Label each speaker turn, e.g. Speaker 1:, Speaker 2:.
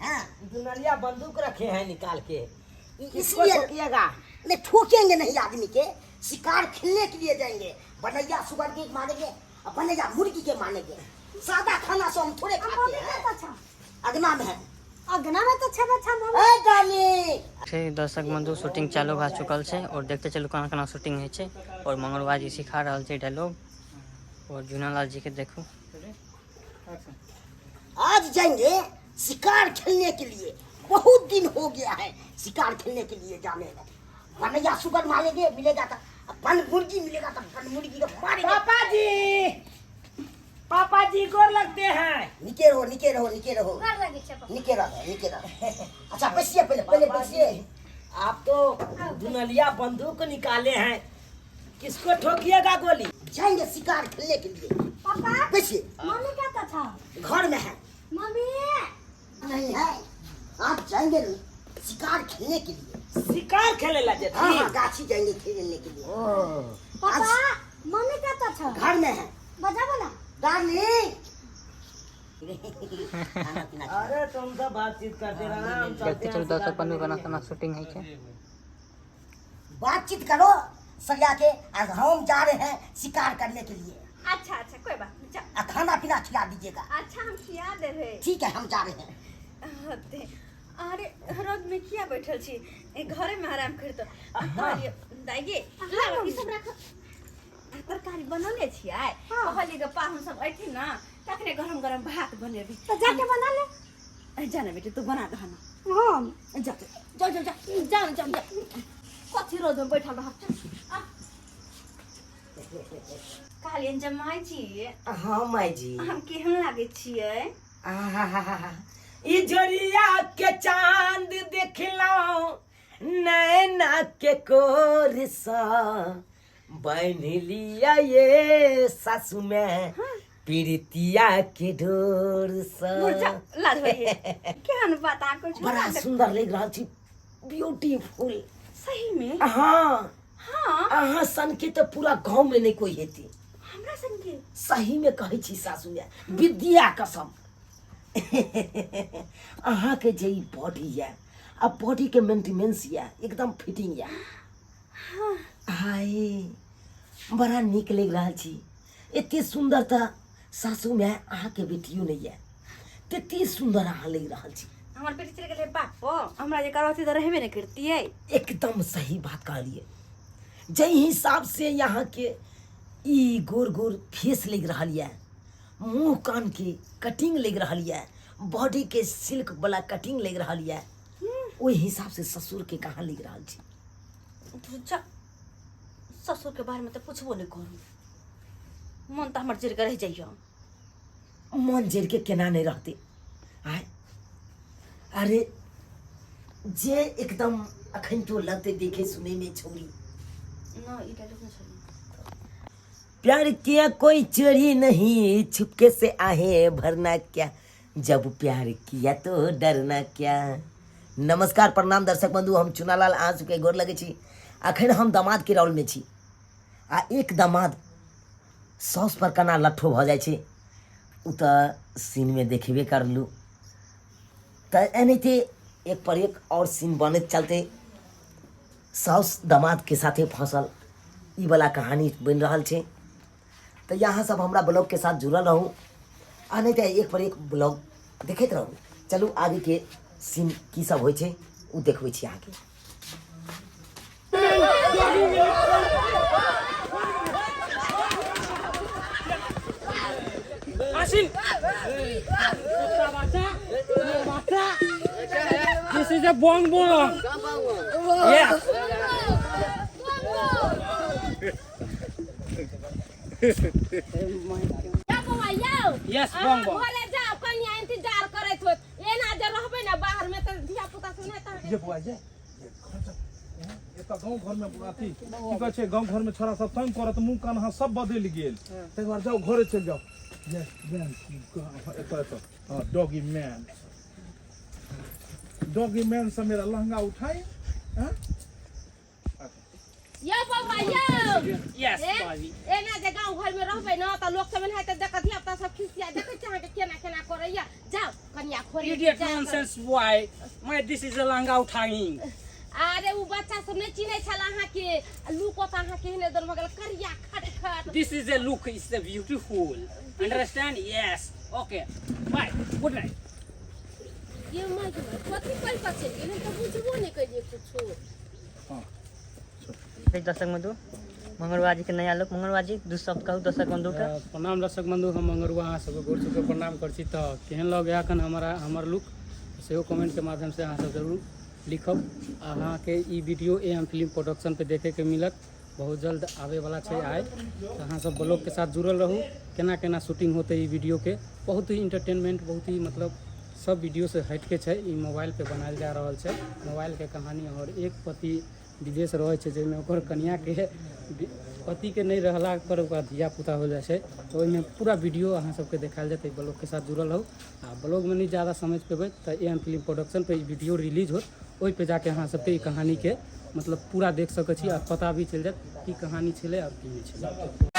Speaker 1: हाँ
Speaker 2: दुनलिया बंदूक रखे हैं निकाल के,
Speaker 1: इसलिए
Speaker 2: ठोकिएगा।
Speaker 1: नहीं ठोकेंगे नहीं आदमी के, शिकार खेलने के लिए जाएंगे। बनैया सुगर के मारेंगे और बनैया मुर्गी के मारेंगे। सादा खाना से हम थोड़े खाते हैं। अगना में है,
Speaker 3: अगना में तो अच्छा
Speaker 1: ए डाली
Speaker 4: दर्शक बंधु शूटिंग चालू भा चुकल है और देखते चलू कना कना शूटिंग है और मंगलवा जी सिखा रहा है डायलॉग और जूनालाल जी के देखो।
Speaker 1: आज जाएंगे शिकार खेलने के लिए। बहुत दिन हो गया है शिकार खेलने के लिए जाने में। बनैया सुगर मारेंगे, मिलेगा तो बन मुर्गी मिलेगा तो बन मुर्गी को मारेंगे।
Speaker 2: पापा जी गोर लगते हैं।
Speaker 1: निके रहो निके रहो निके रहो निके रहो निके रहो। अच्छा बैठिए, पहले बैठिए।
Speaker 2: आप तो दुनलिया बंदूक निकाले हैं, किसको ठोकिएगा गोली?
Speaker 1: जाएंगे शिकार खेलने के लिए।
Speaker 3: पापा
Speaker 1: बैठिए।
Speaker 3: मम्मी क्या था?
Speaker 1: घर में है।
Speaker 3: मम्मी
Speaker 1: नहीं है, आप जाएंगे शिकार खेलने के लिए।
Speaker 2: शिकार खेले लगे थे।
Speaker 1: हाँ गाछी जाएंगे खेलने के लिए।
Speaker 3: पापा मम्मी क्या था?
Speaker 1: घर में है।
Speaker 3: बजा बोला
Speaker 1: डार्लिंग।
Speaker 2: अरे तुम तो बातचीत करते रहना, हम चलते
Speaker 4: देखते
Speaker 2: हैं
Speaker 4: चलू दर्शक
Speaker 2: शिकार
Speaker 4: बंधु
Speaker 2: करने
Speaker 4: कना
Speaker 2: के
Speaker 4: कना
Speaker 2: लिए।
Speaker 4: शूटिंग है।
Speaker 1: बातचीत करो सरिया के। आज हम जा रहे हैं शिकार करने के लिए।
Speaker 3: अच्छा कोई बात नहीं, चल।
Speaker 1: खाना पीना खिला दीजिएगा।
Speaker 3: अच्छा हम खिया दे रहे।
Speaker 1: ठीक है हम जा रहे हैं।
Speaker 3: अरे रोज में किया बैठल छी, घरे में आराम करतो। दाइगे ई सब राख। तरकारी बनले छियै, कहली ग पाहुन सब ऐठी ना, तखने गरम गरम भात बनेबी। तो जाके बना ले। जाने बेटी तू बना दे ना। हां जा जा जा जा जा जा। कथि रोज में बैठल रह। कालियन जमाई जी।
Speaker 2: हाँ माई जी।
Speaker 3: हम केहन लागे छियै?
Speaker 2: ई जोड़िया के चांद देखलो, नैना के कोरसा बन लिया ये सासू में पीरितिया के डोर सा।
Speaker 3: लाज भइए केहन बता कुछ
Speaker 2: बड़ा सुंदर लग रहा छी, ब्यूटीफुल।
Speaker 3: सही में?
Speaker 2: हाँ
Speaker 3: हाँ
Speaker 2: अहाँ सन के तो पूरा गांव में नहीं कोई हेती।
Speaker 3: हमरा सन के
Speaker 2: सही में कहे छी सासू में, विद्या कसम। अहाँ के जे बॉडी है, अब बॉडी के मेंटेनेंस है एकदम फिटिंग है। हाय बड़ा निक लग रहा छी। इतनी सुंदर था सासू में अहाँ के बेटियों नहीं है, तेती सुंदर अहाँ लग रहा छी।
Speaker 3: हमर बेटी चले गेले बापो, हमरा जे करवती त रहबे नहीं करती है।
Speaker 2: एकदम सही बात कहलिए। जै हिसाब से यहाँ के ई गोर गोर फेस लग रहा है, मुंह कान के कटिंग लग रहा है, बॉडी के सिल्क वाला कटिंग लग रहा है, वही हिसाब से ससुर के कहाँ लग रहा है।
Speaker 3: ससुर के बारे में तो पूछबो नहीं करू। मन तो हमर जिर के रह जाइयो।
Speaker 2: मन जर के केना नहीं रहते। आय अरे जे एकदम अखन तो लगते देखे सुने में छोरी।
Speaker 3: ना ई डायलॉग नहीं।
Speaker 2: प्यार किया कोई चोरी नहीं, छुपके से आहे भरना क्या, जब प्यार किया तो डरना क्या। नमस्कार प्रणाम दर्शक बंधु, हम चुनालाल आ चुके गोर लगे छी। अखन हम दामाद के रोल में छी आ एक दामाद सौस पर कना लट्ठो भ जाए छे, उ त सीन में देखबे करलू। त एनाहिते एक पर एक और सीन बनत चलते सौस दामाद के साथे फंसल ई वाला कहानी बन रहा है। तो यहाँ सब हमारा ब्लॉग के साथ जुड़ल रहूँ आ नहीं तो एक पर एक ब्लॉग देखते रहूँ। चलू आगे के सीन की सब होइ छै उ देखबै छी अहाँ के।
Speaker 5: This is a bonbon.
Speaker 2: Yeah.
Speaker 5: Yes, bonbon.
Speaker 3: भले जाओ कन्या इंतजार करैत होत। एना जे रहबे ना बाहर में त धिया पुता सुनै त
Speaker 5: ये बुआ ये ये तो गांव घर में अथी की कहै छै, गांव घर में छोरा सब तंग करत, मुंह कान हाथ सब बदल गेल। तै बार जाओ घरे चल जाओ। यस मैन एतो हां डॉगी मैन से मेरा लहंगा उठाए। हां
Speaker 6: यो बौआ यो
Speaker 7: Yes,
Speaker 6: ए
Speaker 7: बाबी।
Speaker 6: एना जे गांव घर में रहबै न त लोग सब है त देख धिया पुता सब खिसिया देखे छै के केना केना करैया जाओ कनिया खोरी
Speaker 7: Idiot nonsense boy. This is a langa uthanging.
Speaker 6: अरे उ बच्चा सब नहीं चिन्है छला अहाँ के लुक ओत अहाँ के हेने दर मगल करिया खटखट
Speaker 7: This is a look. It's a beautiful. Understand? Yes. Okay. Bye. Good night.
Speaker 6: ये माय कथि कहि क चलि गेल त बुझबो नहीं करिए कुछो
Speaker 4: दर्शक बंधु मंगलवार जी के नया लोग मंगलवार जी दू शब्द कहू दर्शक बंधु के
Speaker 8: प्रणाम दर्शक बंधु हम मंगरुआ अहाँ सबके गोर छू के प्रणाम कर छी तऽ केहन लग एखन हमर लुक सेहो कमेंट के माध्यम से अहाँ सब जरूर लिखब अहाँ के ई वीडियो एम फिल्म प्रोडक्शन पे देखे के मिलत बहुत जल्द आवे वाला छै आइ तऽ अहाँ सब ब्लॉग के साथ जुड़ल रहू केना केना शूटिंग होते ई वीडियो के बहुत ही इंटरटेनमेंट बहुत ही मतलब सब वीडियो से हट के छै ई मोबाइल पे बनायल जा रहल छै मोबाइल के कहानी और एक पति विदेश रहै छै जाहिमे ओकर कन्या के पति के नहीं रहला पर ओकरा धिया पुता हो जाइ छै तऽ ओहिमे पूरा वीडियो अहाँ सबके देखायल जेतै ब्लॉग के साथ जुड़ल रहू आ ब्लॉग में नहीं ज़्यादा समझ पेबै तऽ एम फिल्म प्रोडक्शन पे ई वीडियो रिलीज होत ओहि पे जाके अहाँ सबके ई कहानी के मतलब पूरा देख सकै छी आ पता भी चलि जायत की कहानी छलै और की नहीं छलै